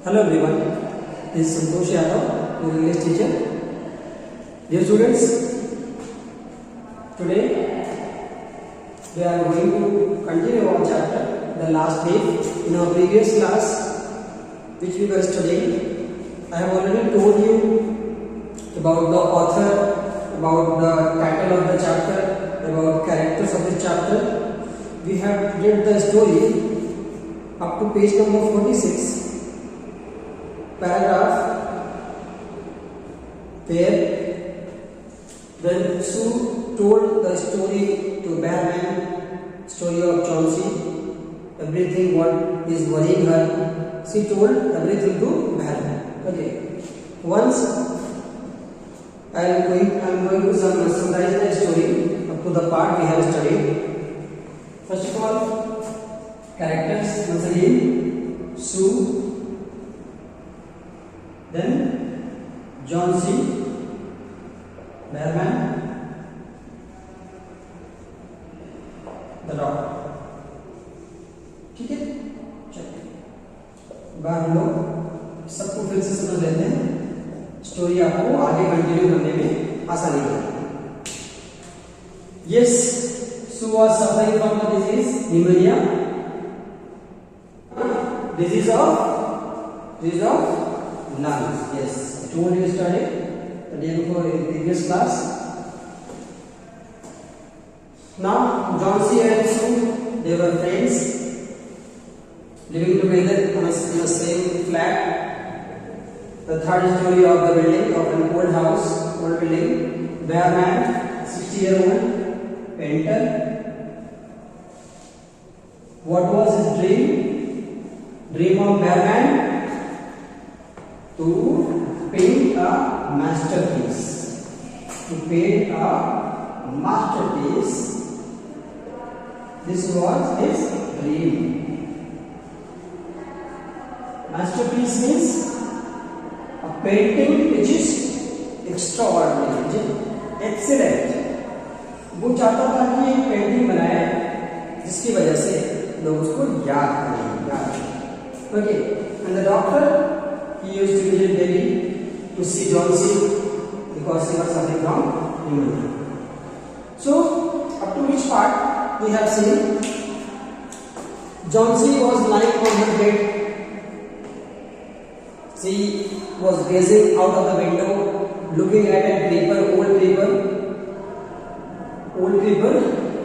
Hello everyone, this is Santosh Yadav, your English teacher. Dear students, today we are going to continue our chapter, the last page. In our previous class, which we were studying, I have already told you about the author, about the title of the chapter, about characters of the chapter. We have read the story up to page number 46. Paragraph where when Sue told the story to Bearman, story of Chauncey, everything what is worrying her, she told everything to Bearman. Okay. Once I am going to summarize the story up to the part we have studied. First of all, characters once again, Sue. Then Chauncey, Bearman, the dog. ठीक है, चलिए बाहर हम लोग सबको फिर से समझ लेते हैं, स्टोरी आपको आगे कंटिन्यू करने में आसानी होगी. Yes, Sue was suffering from the disease pneumonia, disease of lungs. Yes, I told you yesterday, the day before in previous class. Now, Chauncey and Sue, they were friends, living together in the same flat. The third story of the building, of an old house, old building. Bearman, 60-year-old painter. What was his dream? Dream of Bearman? To paint a masterpiece. To paint a masterpiece. This was his dream. Masterpiece means a painting which is extraordinary, which is excellent. वो चाहता था कि एक painting बनाए जिसकी वजह से लोग उसको याद करें. Okay, and the doctor, he used to visit daily to see Chauncey because he was suffering from pneumonia. So, up to which part we have seen? Chauncey was lying on her bed. She was gazing out of the window, looking at a creeper, old creeper,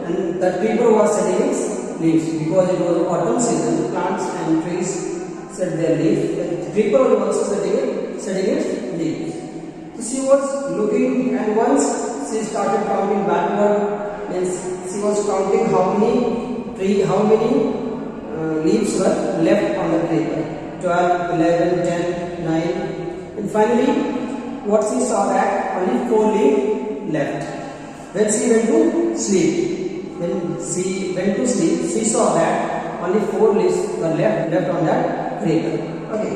and that creeper was shedding its leaves because it was autumn season. Plants and trees shed their leaves. The creeper was also shedding its leaves. So she was looking, and once she started counting backward, and she was counting how many leaves were left on the creeper. 12, 11, 10, 9, and finally, what she saw that only 4 leaves left. When she went to sleep, she saw that only 4 leaves were left on that creeper. Okay.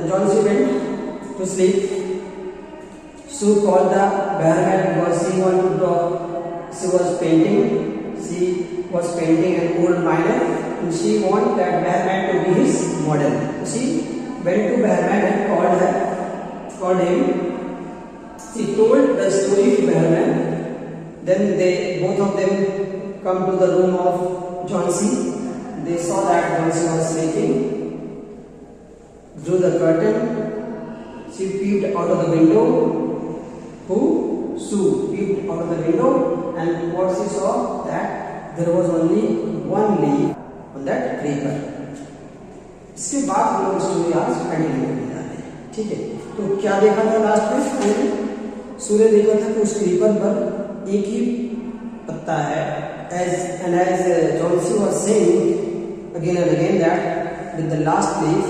Chauncey went to sleep. Sue called the Bearman because she wanted to draw. She was painting. She was painting an old miner, and she wanted that Bearman to be his model. She went to Bearman and called him. She told the story to Bearman. Then both of them come to the room of Chauncey. They saw that Chauncey was sleeping. Drew the curtain. She peeped out of the window. Who? Sue peeped out of the window, and what she saw that there was only 1 leaf on that creeper. इसके बाद हम लोग story आज continue करने जा रहे हैं. ठीक है, तो क्या देखा था लास्ट में? सूर्य देखा था कि उस क्रीपर पर एक ही पत्ता है. As Chauncey was saying again and again that with the last leaf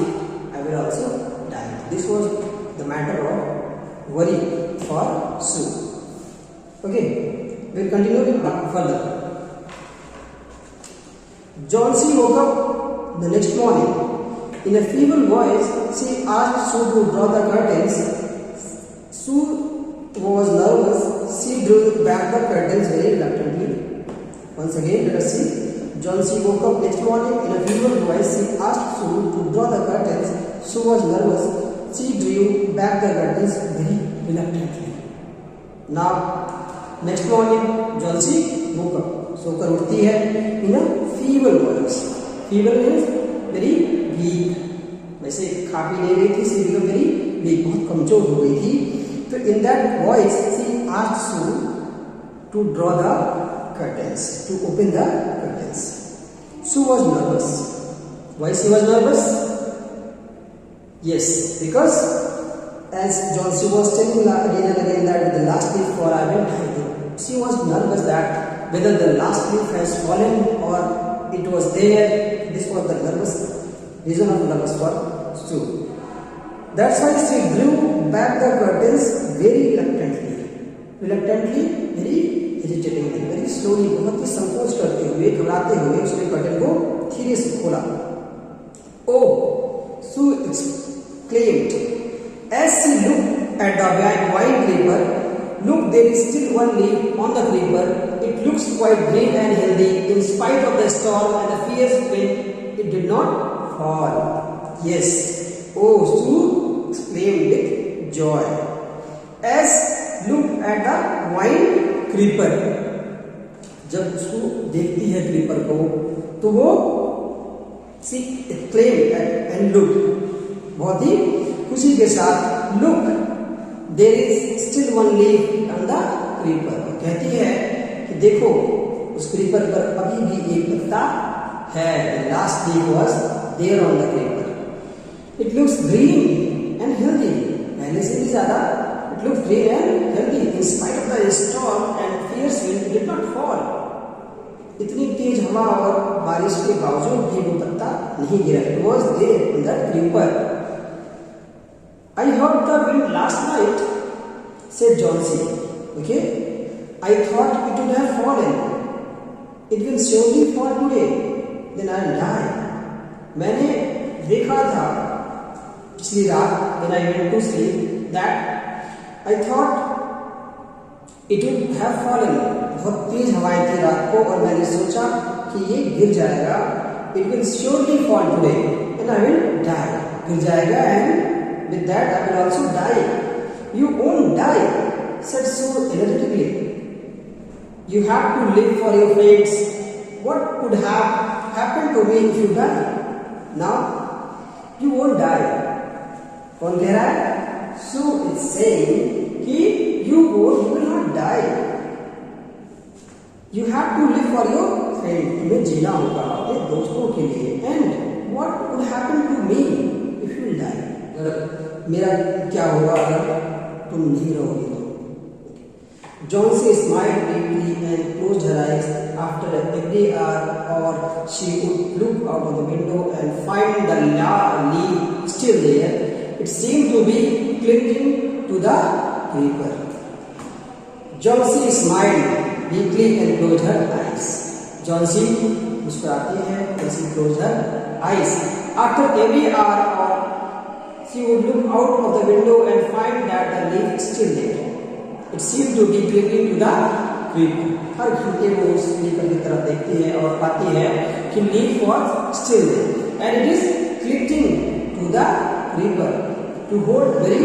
I will also die. This was the matter of worry for Sue. Okay, we'll continue further. Chauncey woke up the next morning. In a feeble voice, she asked Sue to draw the curtains. Sue was nervous. She drew back the curtains very reluctantly. Once again, let us see. John C. woke up next morning in a feeble voice. She asked Sue to draw the curtains. Sue was nervous. She drew back the curtains very reluctantly. Now, next morning, John C. woke up. सोकर उठती है in a feeble voice. Feeble means very weak. वैसे खा P नहीं रही थी, सी become very weak, बहुत कमजोर हो गई थी. तो in that voice, she asked Sue to draw the curtains, to open the curtains. Sue was nervous. Why she was nervous? Yes, because as John C. was telling again and again that the last leaf for I went hiding. She was nervous that whether the last leaf has fallen or it was there. This was the nervous reason of nervous for Sue. That's why she drew back the curtains very reluctantly. Reluctantly, very hesitatingly, very slowly, बहुत ही संकोच करते हुए, घबराते हुए उसने curtain को धीरे से खोला. Oh, Sue exclaimed as she looked at the white creeper. Look, there is still one leaf on the creeper. It looks quite green and healthy in spite of the storm and the fierce wind. It did not fall. Yes. Oh, Sue exclaimed with joy as looked at the white creeper. जब उसको देखती है creeper को तो वो she exclaimed and looked, बहुत ही खुशी के साथ, look, there is still one leaf on the creeper. कहती है कि देखो उस क्रीपर पर अभी भी एक पत्ता है. The last leaf was there on the creeper. It looks green and healthy. पहले से भी ज्यादा it looks green and healthy in spite of the storm and fierce wind. It did not fall. इतनी तेज हवा और बारिश के बावजूद भी वो पत्ता नहीं गिरा. It was there in that creeper. I heard the wind last night, said John C. Okay, I thought it would have fallen. It will surely fall today. Then I'll die. मैंने देखा था पिछली रात when I went to sleep that I thought it would have fallen. बहुत तेज हवाएं थी रात को और मैंने सोचा कि ये गिर जाएगा. It will surely fall today and I will die. गिर जाएगा and with that I will also die. You won't die, said Sue energetically. You have to live for your friends. What could have happened to me if you die? Now you won't die. कौन कह रहा है? Sue is saying कि you will not die. You have to live for your friend. तुम्हें जीना होगा अपने दोस्तों के लिए. And what would happen to me if you die? मेरा क्या होगा अगर तुम नहीं रहोगे तो? John C. smiled deeply and closed her eyes. After every hour or she would look out of the window and find the leaf still there. It seemed to be clinging to the creeper. John C. smiled deeply and closed her eyes. John C. मुस्कुराती है and she closed her eyes. After every hour or she would look out of the window and find that the leaf is still there. It seemed to be clinging to the creeper. हर घंटे वो उस creeper की तरफ देखती है और पाती है कि leaf was still there and it is clinging to the creeper to hold very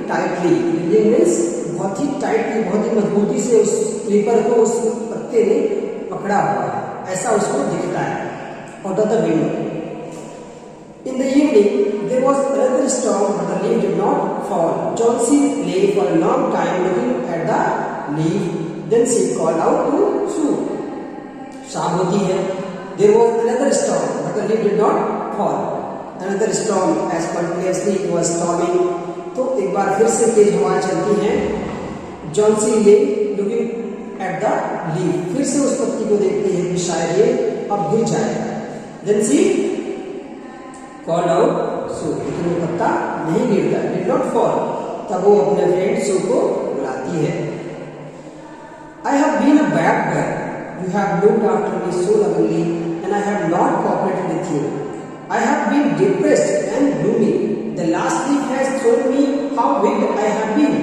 tightly. Clinging means बहुत ही tightly, बहुत ही मजबूती से उस creeper को उस पत्ते ने पकड़ा हुआ है. ऐसा उसको दिखता है out of the window. In the evening, there was another storm, but the leaf did not fall. John C. lay for a long time looking at the leaf. Then she called out to Sue. शाम होती है. There was another storm, but the leaf did not fall. Another storm, as continuously it was storming. तो एक बार फिर से तेज हवाएं चलती हैं. John C. lay looking at the leaf. फिर से उस पत्ती को देखती है कि शायद ये अब गिर जाएगा. Then she called out Sue. लेकिन वो पत्ता नहीं गिरता. Did not fall. तब वो अपने फ्रेंड Sue को बुलाती है. I have been a bad girl. You have looked after me so lovingly, and I have not cooperated with you. I have been depressed and gloomy. The last week has shown me how weak I have been.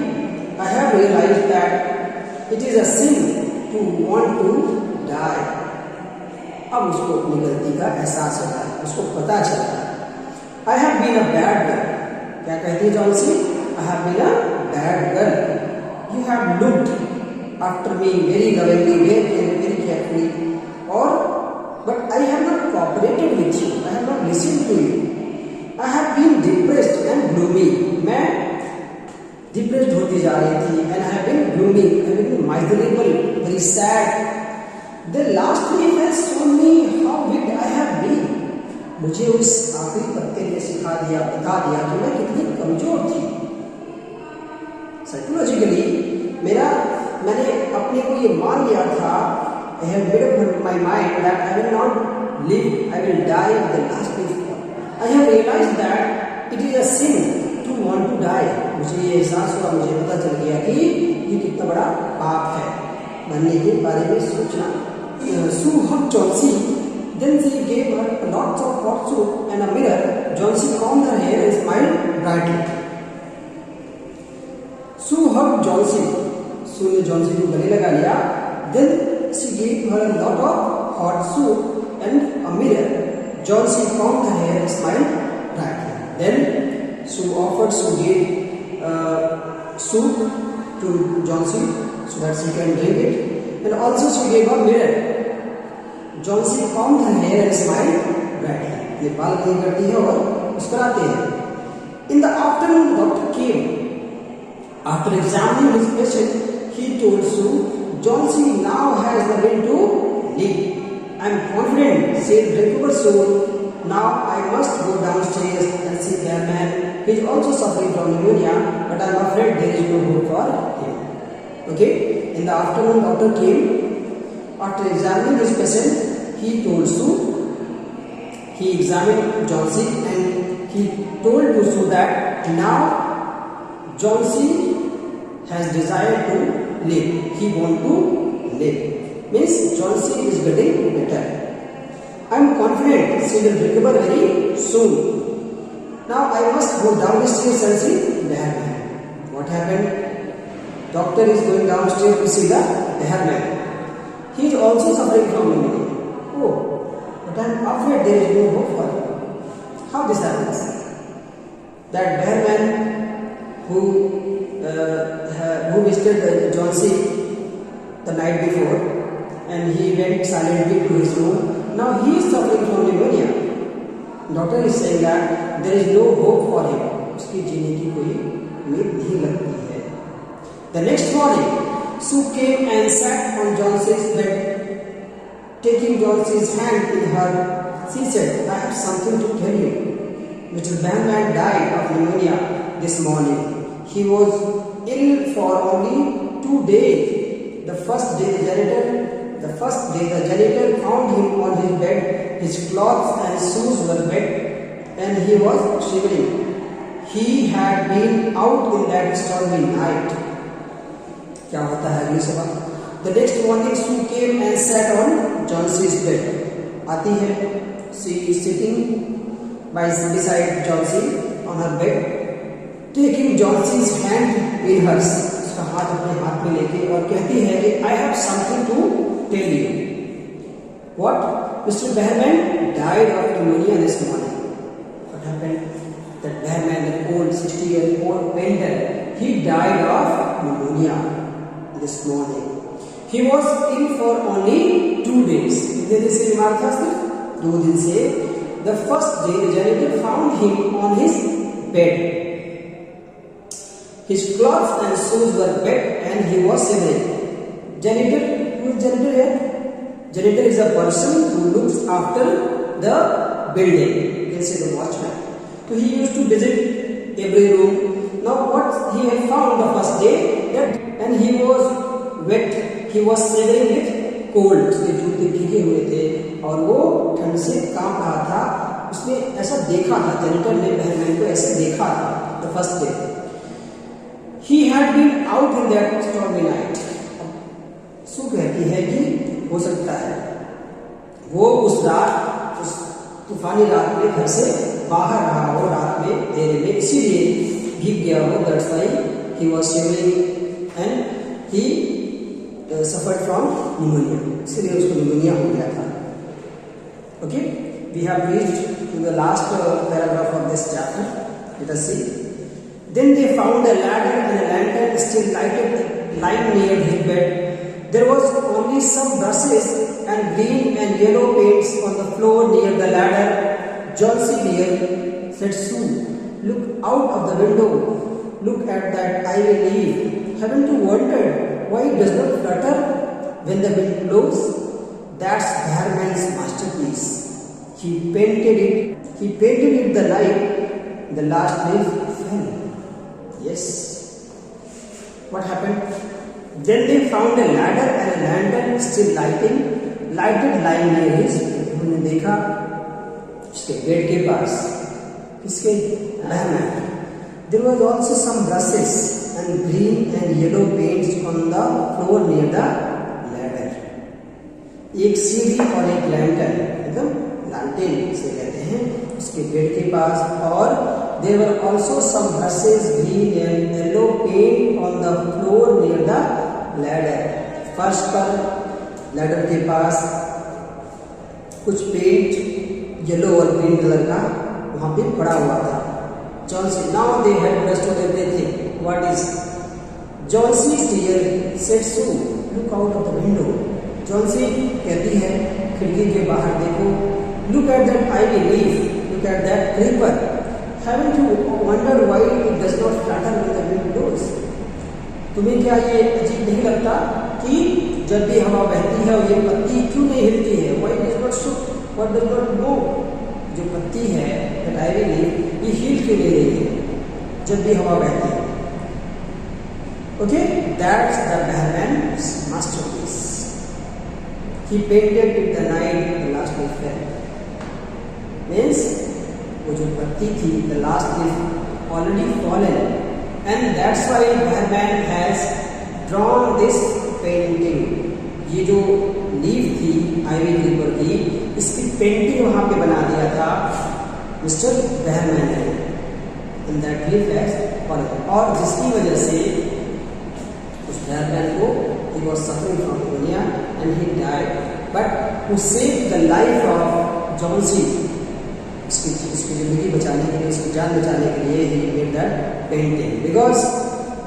I have realized that it is a sin to want to die. अब उसको अपनी गलती का एहसास होता है, उसको पता चलता है। I have been a bad girl, क्या कहती है Johnsy? I have been a bad girl. You have looked after me very lovingly, very carefully, और but I have not cooperated with you, I have not listened to you. I have been depressed and gloomy, मैं depressed होती जा रही थी, and I have been gloomy, I have been miserable, very sad. The last leaf has shown me how weak I have been. मुझे उस आखिरी पत्ते ने बता दिया कि मैं कितनी कमजोर थी। साइकोलॉजिकली मैंने अपने को ये मान लिया था, I have made up my mind that I will not live, I will die with the last leaf fall. I have realized that it is a sin to want to die. मुझे ये एहसास हुआ, मुझे पता चल गया कि ये कितना बड़ा पाप है मरने के बारे में सोचना। Sue hugged Johnsy. Then she gave her lots of hot soup and a mirror. Johnsy combed her hair and smiled brightly. Sue hugged Johnsy. Sue ने Johnsy को गले लगा लिया. Then she gave her a lot of hot soup and a mirror. Johnsy combed her hair and smiled brightly. Then Sue gave soup to Johnsy so that she can drink it. And also she gave her mirror. Johnsy combed her hair and smiled brightly. ये बाल clean करती है और मुस्कुराते हैं. In the afternoon, the doctor came. After examining his patient, he told Sue, Johnsy now has the will to live. I am confident she will recover soon. Now I must go downstairs and see their man. He is also suffering from pneumonia, but I am afraid there is no hope for him. Okay? In the afternoon, doctor came. After examining his patient, he told Sue. He examined Johnsy and he told to Sue that now Johnsy has desire to live. He want to live. Means Johnsy is getting better. I am confident she will recover very soon. Now I must go downstairs and see Bearman. What happened? Doctor is going downstairs to see the Bearman. He is also suffering from pneumonia. Oh, but I am afraid there is no hope for him. How this happens? That Bearman who visited Johnsy the night before and he went silently to his room. Now he is suffering from pneumonia. Doctor is saying that there is no hope for him. उसकी जीने की कोई उम्मीद नहीं लगती है. The next morning, Sue came and sat on Johnson's bed. Taking Johnson's hand in her, she said, I have something to tell you. Mr. Bearman died of pneumonia this morning. He was ill for only 2 days. The first day the janitor found him on his bed. His clothes and shoes were wet and he was shivering. He had been out in that stormy night. क्या होता है अगली सवाल? The next morning Sue came and sat on Johnson's bed. आती है, she is sitting beside Johnsy on her bed, taking Johnson's hand in hers. उसका हाथ अपने हाथ में लेके और कहती है कि I have something to tell you. What? Mr. Bearman died of pneumonia this morning. What happened? That Bearman, the old 60-year-old painter, he died of pneumonia this morning. He was ill for only 2 days. कितने दिन से बीमार था? सिर्फ 2 दिन से. The first day the janitor found him on his bed. His clothes and shoes were wet and he was shivering. Janitor, who is janitor here? Janitor is a person who looks after the building. You can say the watchman. So he used to visit every room. Now what he had found the first day, and he was wet. He was shivering with cold. उसके जूते भीगे हुए थे और वो ठंड से कांप रहा था. उसने ऐसा देखा था, जैनिटर ने बेयरमैन को ऐसे देखा था. The first day. He had been out in that stormy night. सू कहती है कि हो सकता है वो उस रात, उस तूफानी रात में घर से बाहर रहा हो, रात में अंधेरे में, इसीलिए भीग गया हो. That's why he was shivering and he suffered from pneumonia. इसलिए उसको pneumonia हो गया था. Okay, we have reached to the last paragraph of this chapter. Let us see. Then they found a ladder and a lantern still lighted, lying near his bed. There was only some brushes and green and yellow paints on the floor near the ladder. John C. Beer said, "Sue, look out of the window. Look at that ivy leaf. Haven't you wondered why it does not flutter when the wind blows? That's Behrman's masterpiece. He painted it the night the last leaf fell." Yes. What happened? Then they found a ladder and a lantern still lighted lying near his bed. उन्होंने देखा उसके bed के पास किसके? बहरमैन. There was also some brushes and green and yellow paints on the floor near the ladder. एक सीढ़ी और एक lantern, मतलब लालटेन से कहते हैं, उसके बेड के पास. और there were also some brushes, green and yellow paint on the floor near the ladder. फर्श पर लैडर के पास कुछ पेंट येलो और ग्रीन कलर का वहां पे पड़ा हुआ था. John C. Now they had understood everything. What is? John C. Steer said, "Sue, look out of the window." John C. कहती है, खिड़की के बाहर देखो. Look at that ivy leaf. Look at that creeper. Haven't you wondered why it does not flutter when the wind blows? तुम्हें क्या ये अजीब नहीं लगता कि जब भी हवा बहती है और ये पत्ती क्यों नहीं हिलती है? Why does not shook? What does not move? जो पत्ती है, that ivy leaf, ये हिल क्यों नहीं रही है जब भी हवा बहती है? Okay, that's the Behrman's masterpiece. He painted it the night the last leaf fell. Means वो जो पत्ती थी, the last leaf already fallen, and that's why Behrman has drawn this painting. ये जो लीफ थी आइवी क्रीपर की, इसकी painting वहां पे बना दिया था मिस्टर बेहरमैन ने. And that leaf has fallen. और जिसकी वजह से उस बेहरमैन को he was suffering from pneumonia and he died. But to save the life of John C. इसकी जिंदगी बचाने के लिए, इसकी जान बचाने के लिए he made that painting. Because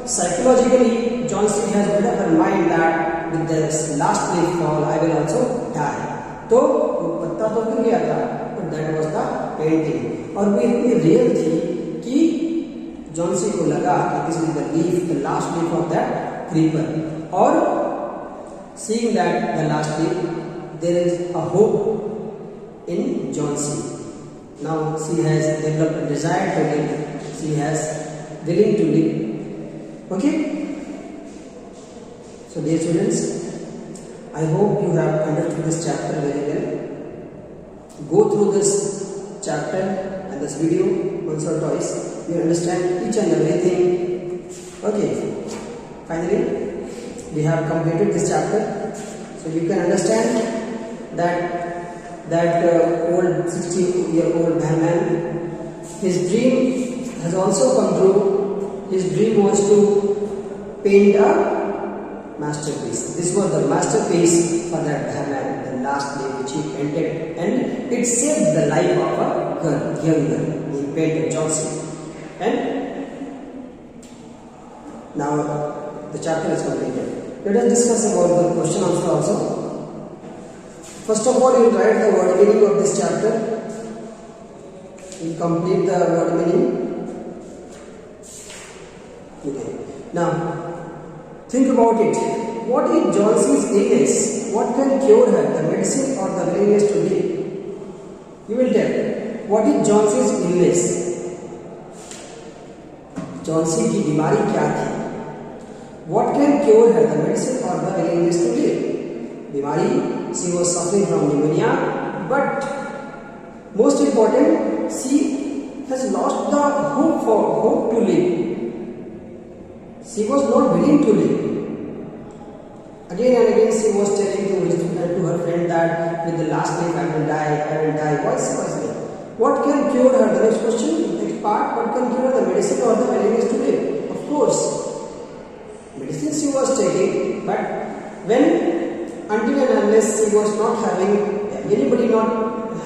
psychologically John C. has made up her mind that with this last leaf fall I will also die. तो वो पत्ता तो गिर गया था, but that was the painting. और वो इतनी रियल थी कि जॉन सी को लगा कि this is the leaf, the last leaf of that creeper. और seeing that the last leaf, there is a hope in John C. Now she has developed a desire to live. She has willing to live. Okay. So dear students, I hope you have understood this chapter very well. Go through this chapter and this video once or twice. You understand each and everything. Okay. Finally, we have completed this chapter, so you can understand that old 60-year-old Behrman, his dream has also come true. His dream was to paint a masterpiece. This was the masterpiece for that Behrman, the last day which he painted, and it saved the life of a girl, young girl. He painted John C. And now the chapter is completed. Let us discuss about the question answer also. First of all, you write the word meaning of this chapter. You complete the word meaning. Okay. Now, think about it. What is John C's illness? What can cure her? The medicine or the willingness to live? You will tell. What is John C's illness? John C की बीमारी क्या थी? What can cure her? The medicine or the willingness to live? बीमारी, she was suffering from pneumonia, but most important, she has lost the hope to live. She was not willing to live. Again and again she was telling to her friend that with the last leaf I will die. Why she was there? What can cure her? The next question, next part, what can cure the medicine or the willingness to live? Of course, medicine she was taking, but until and unless she was not having, anybody not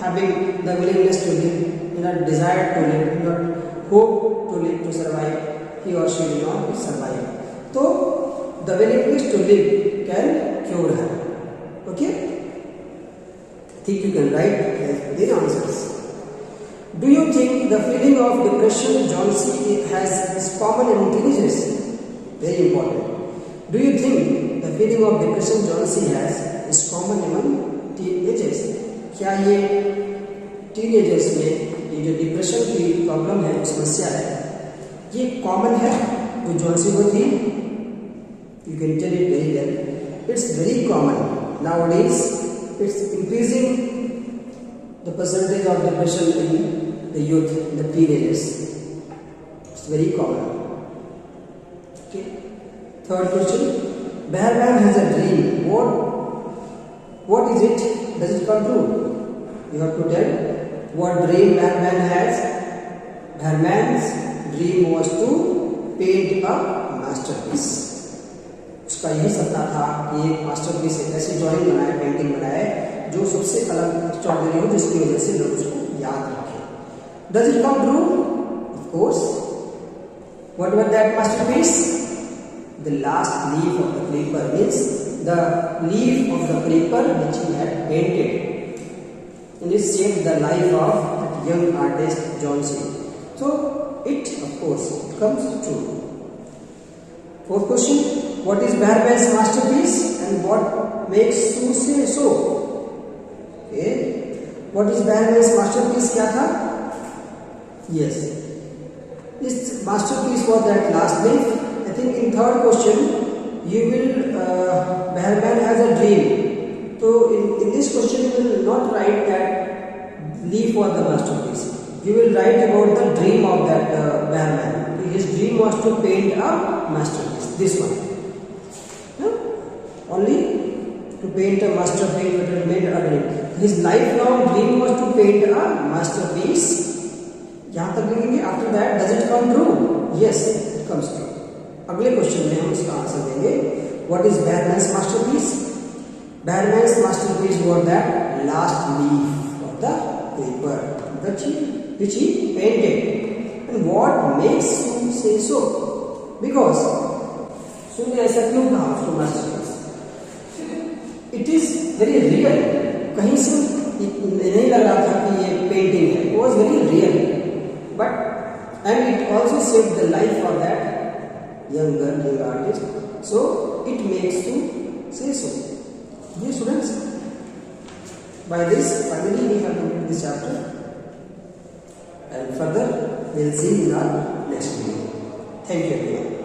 having the willingness to live, not desire to live, not hope to live, to survive, he or she will not survive. So the willingness to live can cure her. Okay? Think you can write the answers. Do you think the feeling of depression John C. is common in teenagers? Very important. Do you think the feeling of depression John C. has is common among teenagers? क्या ये teenagers में ये जो depression की problem है, समस्या है, ये कॉमन है जो जॉन सी को थी? You can tell it very well. It's very common nowadays. It's increasing the percentage of depression in the youth, in the teenagers. It's very common. Okay. Third question. Bearman has a dream. What is it? Does it come true? You have to tell what dream Bearman has. Bearman's dream was to paint a masterpiece. उसका यही सपना था कि एक masterpiece, एक ऐसी drawing बनाए, painting बनाए जो सबसे अलग एक्स्ट्राऑर्डिनरी हो, जिसकी वजह से लोग उसको याद रखें. Does it come true? Of course. What was that masterpiece? The last leaf of the paper means the leaf of the paper which he had painted, and it saved the life of that young artist John C. So it, of course, it comes true. Fourth question. What is Bearman's masterpiece and what makes Sue say so? Okay. What is Bearman's masterpiece? क्या था? Yes. This masterpiece was that last leaf. I think in third question you will Bearman has a dream. So in this question you will not write that leaf was the masterpiece. You will write about the dream of that Bearman. His dream was to paint a masterpiece. This one. Only to paint a masterpiece, but it made a dream. His lifelong dream was to paint a masterpiece. यहाँ तक लिखेंगे. After that, does it come true? Yes, it comes true. अगले question में हम इसका answer देंगे. What is Bearman's masterpiece? Bearman's masterpiece was that last leaf of the paper which he painted. And what makes Sue say so? Because Sue ने ऐसा क्यों कहा उसको masterpiece? It is very real. कहीं से नहीं लग रहा था कि ये पेंटिंग है. It was very real. But and it also saved the life of that young girl, young artist. So it makes you say so. Dear students, by this finally we have completed this chapter, and further we will see in our next video. Thank you everyone.